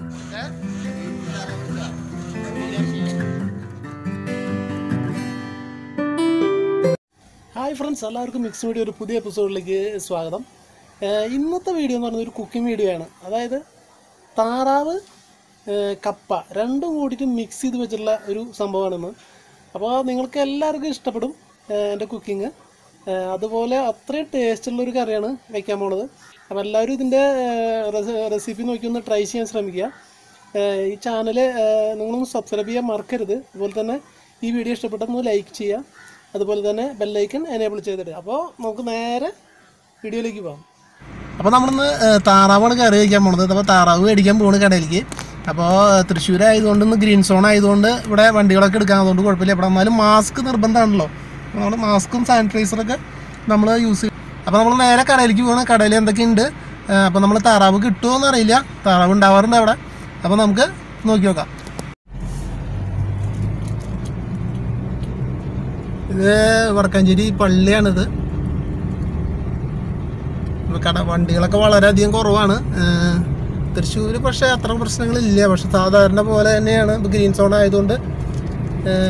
Hi friends, എല്ലാവർക്കും mix media ഒരു പുതിയ എപ്പിസോഡിലേക്ക് സ്വാഗതം. ഇന്നത്തെ വീഡിയോ എന്ന് പറയുന്നത് ഒരു കുക്കിംഗ് വീഡിയോ ആണ്. അതായത് താറാവ്, കപ്പ രണ്ടും കൂടിയിട്ട് മിക്സ് ചെയ്ത് വെച്ചിട്ടുള്ള ഒരു സംഭവമാണെന്ന്. അപ്പോൾ നിങ്ങൾക്ക് എല്ലാവർക്കും ഇഷ്ടപ്പെടും എൻ്റെ കുക്കിങ്. അതുപോലെ അത്രയും ടേസ്റ്റുള്ളൊരു കറിയാണ് വയ്ക്കാൻ പോണത്. അപ്പോൾ എല്ലാവരും ഇതിൻ്റെ റെസിപ്പി നോക്കി ഒന്ന് ട്രൈ ചെയ്യാൻ ശ്രമിക്കുക. ഈ ചാനൽ നിങ്ങളൊന്ന് സബ്സ്ക്രൈബ് ചെയ്യാൻ മറക്കരുത്. അതുപോലെ തന്നെ ഈ വീഡിയോ ഇഷ്ടപ്പെട്ടൊന്ന് ലൈക്ക് ചെയ്യുക. അതുപോലെ തന്നെ ബെല്ലൈക്കൺ എനേബിൾ ചെയ്തിട്ട്. അപ്പോൾ നമുക്ക് നേരെ വീഡിയോയിലേക്ക് പോകാം. അപ്പോൾ നമ്മളിന്ന് താറാവാണ് കറി വയ്ക്കാൻ പോണത്. അപ്പോൾ താറാവ് മേടിക്കാൻ പോകുന്ന കടയിലേക്ക്. അപ്പോൾ തൃശ്ശൂർ ആയതുകൊണ്ട് ഇന്ന് ഗ്രീൻ സോൺ ആയതുകൊണ്ട് ഇവിടെ വണ്ടികളൊക്കെ എടുക്കാൻ അതുകൊണ്ട് കുഴപ്പമില്ല. ഇവിടെ എന്നാലും മാസ്ക് നിർബന്ധമാണല്ലോ. നമ്മൾ മാസ്കും സാനിറ്റൈസറൊക്കെ നമ്മൾ യൂസ് ചെയ്യും. അപ്പോൾ നമ്മൾ നേരെ കടയിലേക്ക് പോകണം. കടയിൽ എന്തൊക്കെയുണ്ട്, അപ്പോൾ നമ്മൾ താറാവ് കിട്ടുമോ എന്നറിയില്ല. താറാവ് ഉണ്ടാവാറുണ്ട് അവിടെ. അപ്പോൾ നമുക്ക് നോക്കി നോക്കാം. ഇത് വടക്കാഞ്ചേരി പള്ളിയാണിത്. വണ്ടികളൊക്കെ വളരെയധികം കുറവാണ്. തൃശ്ശൂർ പക്ഷേ അത്ര പ്രശ്നങ്ങളില്ല. പക്ഷെ സാധാരണ പോലെ തന്നെയാണ്. ഇപ്പോൾ ഗ്രീൻ സോൺ ആയതുകൊണ്ട്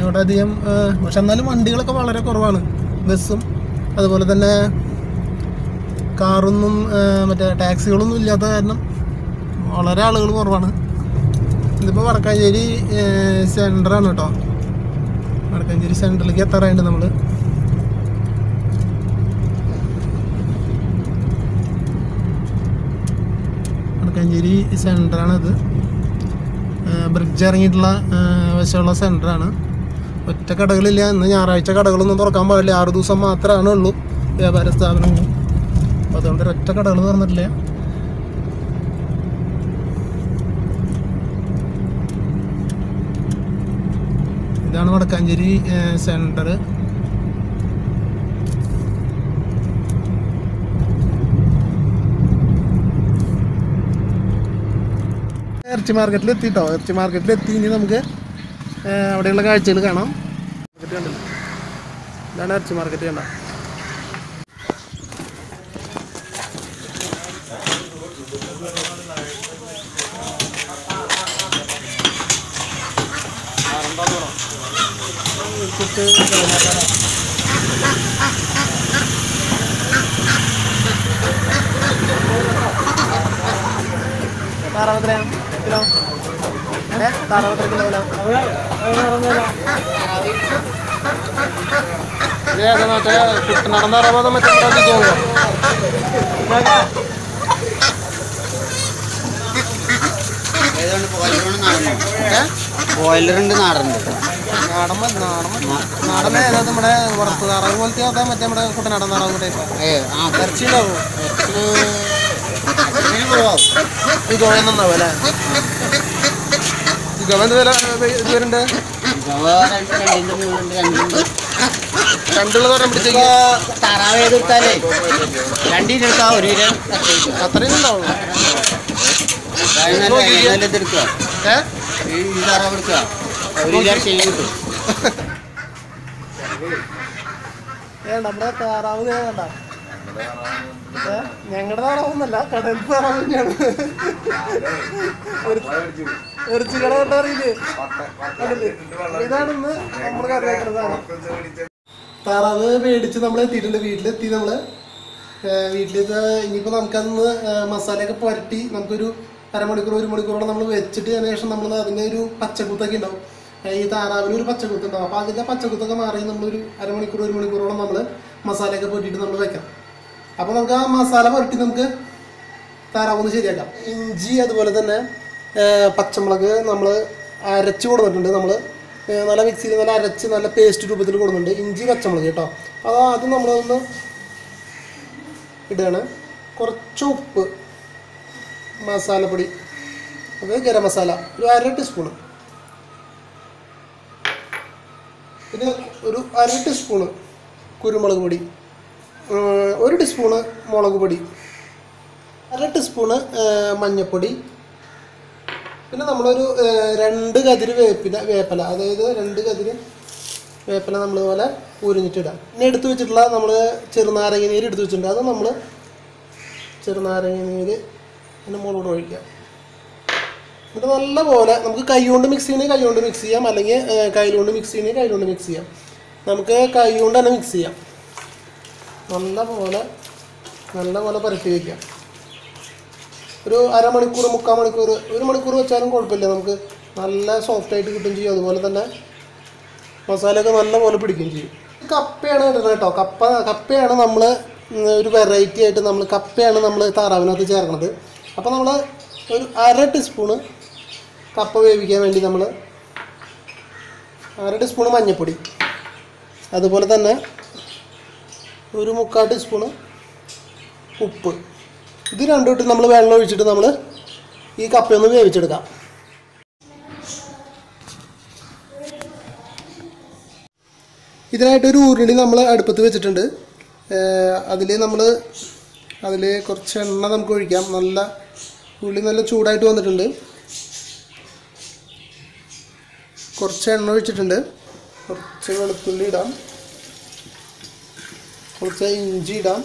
ഇവിടെ അധികം, പക്ഷെ എന്നാലും വണ്ടികളൊക്കെ വളരെ കുറവാണ്. ബസ്സും അതുപോലെ തന്നെ കാറൊന്നും മറ്റേ ടാക്സികളൊന്നും ഇല്ലാത്ത കാരണം വളരെ ആളുകൾ കുറവാണ്. ഇതിപ്പോൾ വടക്കാഞ്ചേരി സെൻറ്ററാണ് കേട്ടോ. വടക്കാഞ്ചേരി സെൻറ്ററിലേക്ക് എത്താറായിട്ട് നമ്മൾ. വടക്കാഞ്ചേരി സെൻറ്ററാണിത്. ബ്രിഡ്ജ് ഇറങ്ങിയിട്ടുള്ള വശമുള്ള സെൻറ്ററാണ്. ഒറ്റ കടകളില്ല. ഇന്ന് ഞായറാഴ്ച കടകളൊന്നും തുറക്കാൻ പാടില്ല. 6 ദിവസം മാത്രമാണ് ഉള്ളൂ വ്യാപാര സ്ഥാപനങ്ങൾ. അപ്പോൾ അതുകൊണ്ട് ഒറ്റ കടകൾ തുറന്നിട്ടില്ല. ഇതാണ് വടക്കാഞ്ചേരി സെൻറ്റർ. ഇറച്ചി മാർക്കറ്റിൽ എത്തിട്ടോ. ഇറച്ചി മാർക്കറ്റിൽ എത്തി. ഇനി നമുക്ക് അവിടെയുള്ള കാഴ്ചകൾ കാണാം. ഇതാണ് ഇറച്ചി മാർക്കറ്റ്. കണ്ട താറാവത്ര കിലോ, താറാവത്ര കിലോ മറ്റേ കുട്ടനാടൻ താറാവ് മറ്റേ ബോയിലറുണ്ട്, നാടനുണ്ട്. നാടൻ ഏതാ? നമ്മുടെ വറുത്ത് താറാവ് പോലത്തെ അതാ മറ്റേ നമ്മുടെ കുട്ടനാടൻ താറാവ് ടൈപ്പ്? ഇറച്ചി ഉണ്ടാവും. ഈ ഗോവന്നുണ്ടാവും അല്ലേ? ഈ ഗവ എന്ത് വില ഇതുവരുണ്ട്? രണ്ടുള്ള പിടിച്ചേക്ക് താറാവ് ഏതെടുത്താലേ 2 കിലോ എടുക്കാം, 1 കിലോ അത്രയും ഉണ്ടാവുള്ളൂ. എടുക്കുക. ഈ താറാവ് എടുക്കുക, 1 കിലോ ശരി കിട്ടും. നമ്മുടെ താറാവ് വേണ്ട. ഞങ്ങളുടെ താറാവൊന്നല്ല, കടൽ താറാവ് തന്നെയാണ്. ഇറച്ചി കട കണ്ട അറിയില്ലേ? ഇതാണിന്ന് നമ്മൾ കറി വയ്ക്കുന്നതാണ്. താറാവ് മേടിച്ച് നമ്മൾ എത്തിയിട്ടുണ്ട്. വീട്ടിലെത്തി നമ്മൾ. വീട്ടിലെത്തി ഇനിയിപ്പോൾ നമുക്കന്ന് മസാലയൊക്കെ പുരട്ടി നമുക്കൊരു അരമണിക്കൂർ 1 മണിക്കൂറോളം നമ്മൾ വെച്ചിട്ട് അതിന് ശേഷം നമ്മൾ അതിൻ്റെ ഒരു പച്ചക്കുത്തൊക്കെ ഉണ്ടാവും. ഈ താറാവിന് ഒരു പച്ചക്കുത്തുണ്ടാവും. അപ്പോൾ അതിൻ്റെ പച്ചക്കുത്തൊക്കെ മാറി നമ്മളൊരു അരമണിക്കൂർ 1 മണിക്കൂറോളം നമ്മൾ മസാലയൊക്കെ പുരട്ടിയിട്ട് നമ്മൾ വെക്കാം. അപ്പോൾ നമുക്ക് ആ മസാല പുരട്ടി നമുക്ക് താറാവൊന്ന് ശരിയാക്കാം. ഇഞ്ചി അതുപോലെ തന്നെ പച്ചമുളക് നമ്മൾ അരച്ച് കൊടുത്തിട്ടുണ്ട്. നമ്മൾ നല്ല മിക്സിയിൽ നല്ല അരച്ച് നല്ല പേസ്റ്റ് രൂപത്തിൽ കൊടുക്കുന്നുണ്ട്. ഇഞ്ചി പച്ചമുളക് കേട്ടോ. അപ്പോൾ ആദ്യം നമ്മളൊന്ന് ഇടുകയാണ്. കുറച്ച് ഉപ്പ്, മസാലപ്പൊടി, അത് ഗരം മസാല ഒരു 1/2 ടീസ്പൂണ്, പിന്നെ ഒരു 1/2 ടീസ്പൂണ് കുരുമുളക് പൊടി, 1 ടീസ്പൂണ് മുളക് പൊടി, 1/2 ടീസ്പൂണ് മഞ്ഞൾപ്പൊടി, പിന്നെ നമ്മളൊരു 2 കതിര് വേപ്പില, അതായത് 2 കതിര് വേപ്പില നമ്മളിതുപോലെ ഉരിഞ്ഞിട്ടിടാം. പിന്നെ എടുത്ത് വെച്ചിട്ടുള്ള നമ്മൾ ചെറുനാരങ്ങ നീര് എടുത്ത് വെച്ചിട്ടുണ്ട്. അത് നമ്മൾ ചെറുനാരങ്ങ നീര് അതിൻ്റെ മുകളിലൂടെ ഒഴിക്കാം. ഇത് നല്ലപോലെ നമുക്ക് കൈ കൊണ്ട് മിക്സ് ചെയ്യണമെങ്കിൽ കൈ കൊണ്ട് മിക്സ് ചെയ്യാം, അല്ലെങ്കിൽ കയ്യിലുകൊണ്ട് മിക്സ് ചെയ്യണമെങ്കിൽ കയ്യിലുകൊണ്ട് മിക്സ് ചെയ്യാം. നമുക്ക് കൈ കൊണ്ട് തന്നെ മിക്സ് ചെയ്യാം. നല്ലപോലെ പരത്തി വയ്ക്കാം. ഒരു അരമണിക്കൂർ 3/4 മണിക്കൂർ 1 മണിക്കൂർ വെച്ചാലും കുഴപ്പമില്ല. നമുക്ക് നല്ല സോഫ്റ്റായിട്ട് കിട്ടും ചെയ്യും. അതുപോലെ തന്നെ മസാലയൊക്കെ നല്ലപോലെ പിടിക്കുകയും ചെയ്യും. കപ്പയാണ് ഇടുന്നത് കേട്ടോ. കപ്പയാണ് നമ്മൾ ഒരു വെറൈറ്റി ആയിട്ട് കപ്പയാണ് നമ്മൾ താറാവിനകത്ത് ചേർക്കുന്നത്. അപ്പോൾ നമ്മൾ ഒരു 1/2 ടീസ്പൂണ് കപ്പ വേവിക്കാൻ വേണ്ടി നമ്മൾ 1/2 ടീസ്പൂണ് മഞ്ഞൾപ്പൊടി, അതുപോലെ തന്നെ ഒരു 3/4 ടീസ്പൂണ് ഉപ്പ്, ഇത് രണ്ടും ഇട്ട് നമ്മൾ വെള്ളം ഒഴിച്ചിട്ട് നമ്മൾ ഈ കപ്പയൊന്ന് വേവിച്ചെടുക്കാം. ഇതിനായിട്ടൊരു ഉരുളി നമ്മൾ അടുപ്പത്ത് വെച്ചിട്ടുണ്ട്. അതിൽ കുറച്ച് എണ്ണ നമുക്ക് ഒഴിക്കാം. ഉരുളി നല്ല ചൂടായിട്ട് വന്നിട്ടുണ്ട്. കുറച്ച് എണ്ണ ഒഴിച്ചിട്ടുണ്ട്. കുറച്ച് വെളുത്തുള്ളി ഇടാം, കുറച്ച് ഇഞ്ചി ഇടാം,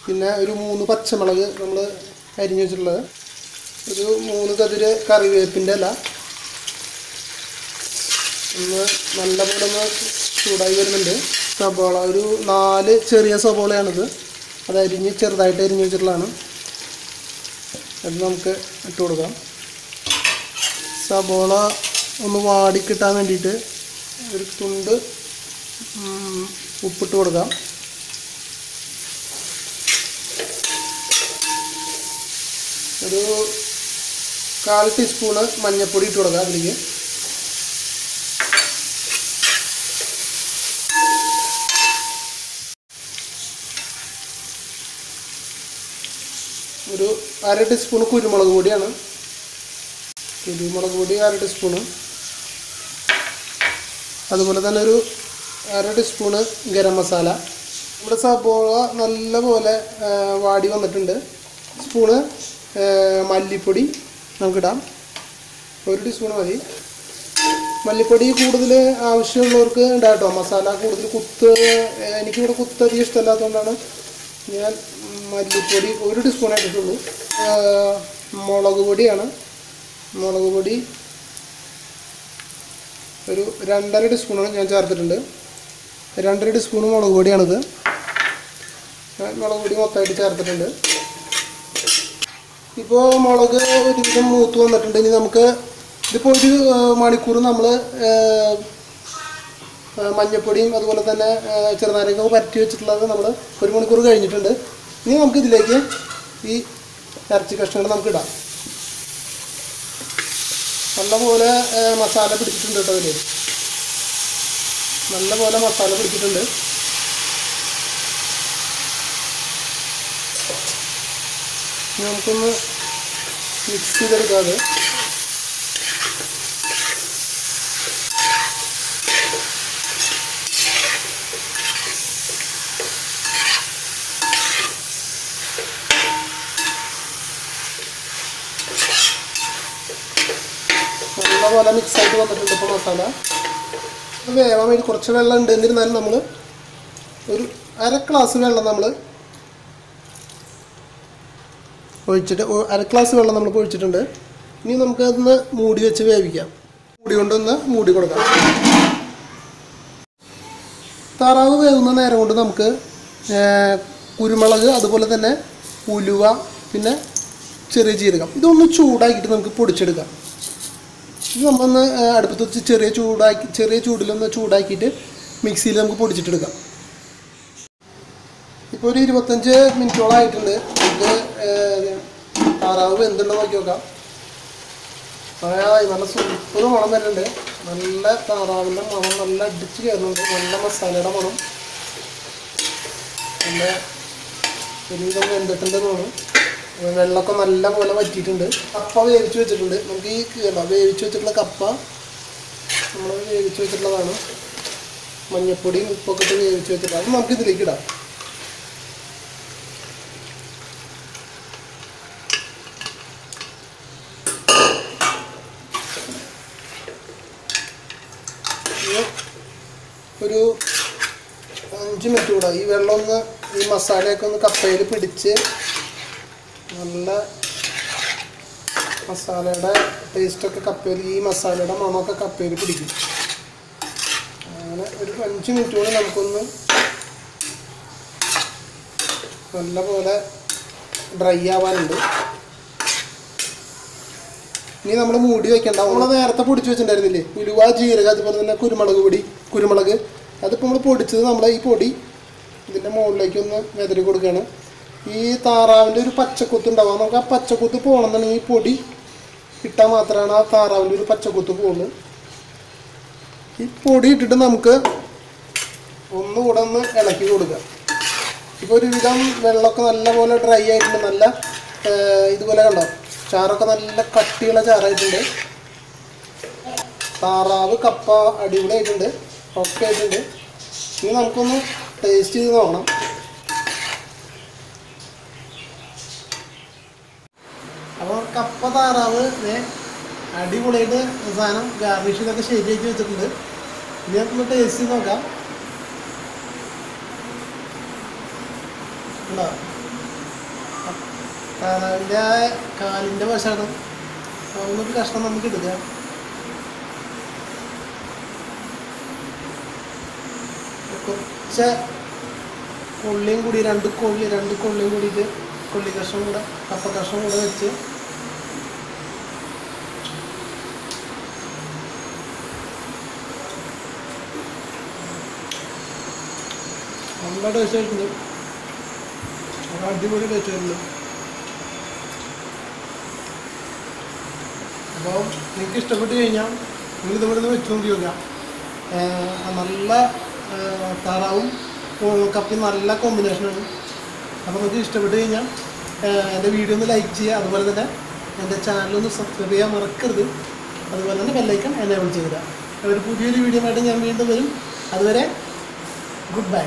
പിന്നെ ഒരു 3 പച്ചമുളക് നമ്മൾ അരിഞ്ഞു വെച്ചിട്ടുള്ളത്, ഒരു 3 കതിര് കറിവേപ്പിൻ്റെ ഇല. നല്ലപോലെ ചൂടായി വരുന്നുണ്ട്. സബോള ഒരു 4 ചെറിയ സബോളയാണിത്. അത് ചെറുതായിട്ട് അരിഞ്ഞു വെച്ചിട്ടുള്ളതാണ്. അത് നമുക്ക് ഇട്ട് കൊടുക്കാം. സബോള ഒന്ന് വാടിക്കിട്ടാൻ വേണ്ടിയിട്ട് ഒരു തുണ്ട് ഉപ്പിട്ട് കൊടുക്കാം. ഒരു 1/4 ടീസ്പൂണ് മഞ്ഞൾപ്പൊടി ഇട്ട് കൊടുക്കാം. അതിലേക്ക് ഒരു 1/2 ടീസ്പൂണ് കുരുമുളക് പൊടിയാണ്. കുരുമുളക് പൊടി 1/2 ടീസ്പൂണ്. അതുപോലെ തന്നെ ഒരു 1/2 ടീസ്പൂണ് ഗരം മസാല. നമ്മുടെ സബോള നല്ലപോലെ വാടി വന്നിട്ടുണ്ട്. സ്പൂണ് മല്ലിപ്പൊടി നമുക്കിടാം. 1 ടീസ്പൂൺ മതി. മല്ലിപ്പൊടി കൂടുതൽ ആവശ്യമുള്ളവർക്ക് ഇടാം കേട്ടോ. മസാല കൂടുതൽ എനിക്കിവിടെ അധികം ഇഷ്ടമല്ലാത്തതുകൊണ്ടാണ് ഞാൻ മല്ലിപ്പൊടി 1 ടീസ്പൂൺ ആയിട്ടുള്ളൂ. മുളക് പൊടിയാണ്. മുളക് പൊടി ഒരു 2.5 ടീസ്പൂണാണ് ഞാൻ ചേർത്തിട്ടുണ്ട്. 2.5 ടീസ്പൂൺ മുളക് പൊടിയാണിത്. മുളക് പൊടി മൊത്തമായിട്ട് ചേർത്തിട്ടുണ്ട്. ഇപ്പോൾ മുളക് ഒരുവിധം മൂത്ത് വന്നിട്ടുണ്ട്. ഇനി നമുക്ക് ഇതിപ്പോൾ 1 മണിക്കൂർ നമ്മൾ മഞ്ഞൾപ്പൊടിയും അതുപോലെ തന്നെ ചെറുനാരങ്ങ പരറ്റി വെച്ചിട്ടുള്ളത് നമ്മൾ 1 മണിക്കൂർ കഴിഞ്ഞിട്ടുണ്ട്. ഇനി നമുക്കിതിലേക്ക് ഈ ഇറച്ചി കഷ്ണങ്ങൾ നമുക്കിടാം. നല്ലപോലെ മസാല പിടിച്ചിട്ടുണ്ട് കേട്ടോ. അതിൽ നല്ലപോലെ മസാല പിടിച്ചിട്ടുണ്ട്. നമുക്കൊന്ന് മിക്സ് ചെയ്തെടുക്കാതെ നല്ലപോലെ മിക്സായിട്ട് വന്നിട്ടുണ്ട്. ഇപ്പോൾ മസാല വേവാൻ വേണ്ടി കുറച്ച് വെള്ളം ഉണ്ട്. എന്നിരുന്നാലും നമ്മൾ ഒരു 1/2 ഗ്ലാസ് വെള്ളം നമ്മൾ ഒഴിച്ചിട്ട് 1/2 ഗ്ലാസ് വെള്ളം നമ്മൾ ഒഴിച്ചിട്ടുണ്ട്. ഇനി നമുക്കതൊന്ന് മൂടി വെച്ച് വേവിക്കാം. മൂടി കൊണ്ടൊന്ന് മൂടി കൊടുക്കാം. താറാവ് വേവുന്ന നേരം കൊണ്ട് നമുക്ക് കുരുമുളക്, അതുപോലെ തന്നെ ഉലുവ, പിന്നെ ചെറിയ ജീരകം ഇതൊന്ന് ചൂടാക്കിയിട്ട് നമുക്ക് പൊടിച്ചെടുക്കാം. ഇത് നമ്മളൊന്ന് അടുപ്പത്ത് വെച്ച് ചെറിയ ചൂടിലൊന്ന് ചൂടാക്കിയിട്ട് മിക്സിയിൽ നമുക്ക് പൊടിച്ചിട്ടെടുക്കാം. ഇപ്പോൾ ഒരു 25 മിനിറ്റോളം ആയിട്ടുണ്ട്. നമുക്ക് താറാവ് വെന്തുണ്ടോ നോക്കി നോക്കാം. നല്ല സൂപ്പർ മണം വരുന്നുണ്ട്. നല്ല താറാവിൻ്റെ മണം നല്ല അടിച്ച് കയറുന്നുണ്ട്. നല്ല മസാലയുടെ മണം. നല്ല ഒരുവിധം വെന്തിട്ടുണ്ടെന്ന് തോന്നുന്നു. വെള്ളമൊക്കെ നല്ല പോലെ വറ്റിയിട്ടുണ്ട്. കപ്പ വേവിച്ച് വെച്ചിട്ടുണ്ട്. നമുക്ക് ഈ വേവിച്ച് വെച്ചിട്ടുള്ള കപ്പ നമ്മൾ വേവിച്ച് വെച്ചിട്ടുള്ളതാണ്. മഞ്ഞൾപ്പൊടിയും ഉപ്പൊക്കെ ഇട്ട് വേവിച്ച് വെച്ചിട്ടുണ്ട്. അത് നമുക്ക് ഇതിലേക്ക് ഇടാം. ഒരു 5 മിനിറ്റ് കൂടെ ഈ വെള്ളം ഒന്ന് ഈ മസാലയൊക്കെ ഒന്ന് കപ്പയിൽ പിടിച്ച് നല്ല മസാലയുടെ ടേസ്റ്റൊക്കെ കപ്പയിൽ, ഈ മസാലയുടെ മണമൊക്കെ കപ്പയിൽ പിടിക്കും. അങ്ങനെ ഒരു 5 മിനിറ്റ് കൂടി നമുക്കൊന്ന് നല്ലപോലെ ഡ്രൈ ആവാനുണ്ട്. ഇനി നമ്മൾ മൂടി വെക്കണ്ട. നമ്മൾ നേരത്തെ പൊടിച്ച് വെച്ചിട്ടുണ്ടായിരുന്നില്ലേ, ഉലുവ, ജീരകം, അതുപോലെ തന്നെ കുരുമുളക്, അതിപ്പോൾ നമ്മൾ പൊടിച്ചത് നമ്മൾ ഈ പൊടി ഇതിൻ്റെ മുകളിലേക്ക് ഒന്ന് വെതറി കൊടുക്കുകയാണ്. ഈ താറാവിൻ്റെ ഒരു പച്ചക്കുത്ത് ഉണ്ടാവുക, നമുക്ക് ആ പച്ചക്കുത്ത് പോകണമെന്നുണ്ടെങ്കിൽ ഈ പൊടി ഇട്ടാൽ മാത്രമാണ് ആ താറാവിൻ്റെ ഒരു പച്ചക്കുത്ത് പോകുന്നത്. ഈ പൊടി ഇട്ടിട്ട് നമുക്ക് ഒന്നുകൂടെ ഒന്ന് ഇളക്കി കൊടുക്കുക. ഇപ്പോൾ ഒരുവിധം വെള്ളമൊക്കെ നല്ലപോലെ ഡ്രൈ ആയിട്ടുണ്ട്. നല്ല ഇതുപോലെ കണ്ടോ, ചാറൊക്കെ നല്ല കട്ടിയുള്ള ചാറായിട്ടുണ്ട്. താറാവ് കപ്പ അടിപൊളിയായിട്ടുണ്ട്, ഒക്കെ ആയിട്ടുണ്ട്. ഇനി നമുക്കൊന്ന് ടേസ്റ്റ് ചെയ്ത് നോക്കണം. അപ്പോൾ കപ്പ താറാവ് അടിപൊളിയായിട്ട് സാധനം ഗാർണിഷ് ചെയ്തൊക്കെ ശരിയാക്കി വെച്ചിട്ടുണ്ട്. ഇനി നമുക്കൊന്ന് ടേസ്റ്റ് ചെയ്ത് നോക്കാം. ഉണ്ടോ, താറാവിൻ്റെ കാലിൻ്റെ വശമാണ്. അതൊന്നൊരു കഷ്ണം നമുക്ക് എടുക്കുക. കുറച്ച് കൊള്ളിയും കൂടി, രണ്ട് കൊള്ളിയും കൂടിയിട്ട് കൊള്ളി കഷ്ണം കൂടെ, കപ്പ കഷ്ണം കൂടെ വെച്ച് നല്ല ടേസ്റ്റ് ആയിട്ടുണ്ട്. അടിപൊളി ടേസ്റ്റ് ആയിട്ടുണ്ട്. അപ്പോൾ നിങ്ങൾക്ക് ഇഷ്ടപ്പെട്ട് കഴിഞ്ഞാൽ നിങ്ങൾ ഇതുപോലെ നിന്ന് വെച്ച് നോക്കി നോക്കാം. നല്ല താറാവും കപ്പയും നല്ല കോമ്പിനേഷനാണ്. അപ്പോൾ നിങ്ങൾക്ക് ഇഷ്ടപ്പെട്ട് കഴിഞ്ഞാൽ എൻ്റെ വീഡിയോ ഒന്ന് ലൈക്ക് ചെയ്യുക. അതുപോലെ തന്നെ എൻ്റെ ചാനലൊന്ന് സബ്സ്ക്രൈബ് ചെയ്യാൻ മറക്കരുത്. അതുപോലെ തന്നെ ബെല്ലൈക്കൺ എനേബിൾ ചെയ്യുക. ഒരു പുതിയൊരു വീഡിയോ ആയിട്ട് ഞാൻ വീണ്ടും വരും. അതുവരെ ഗുഡ് ബൈ.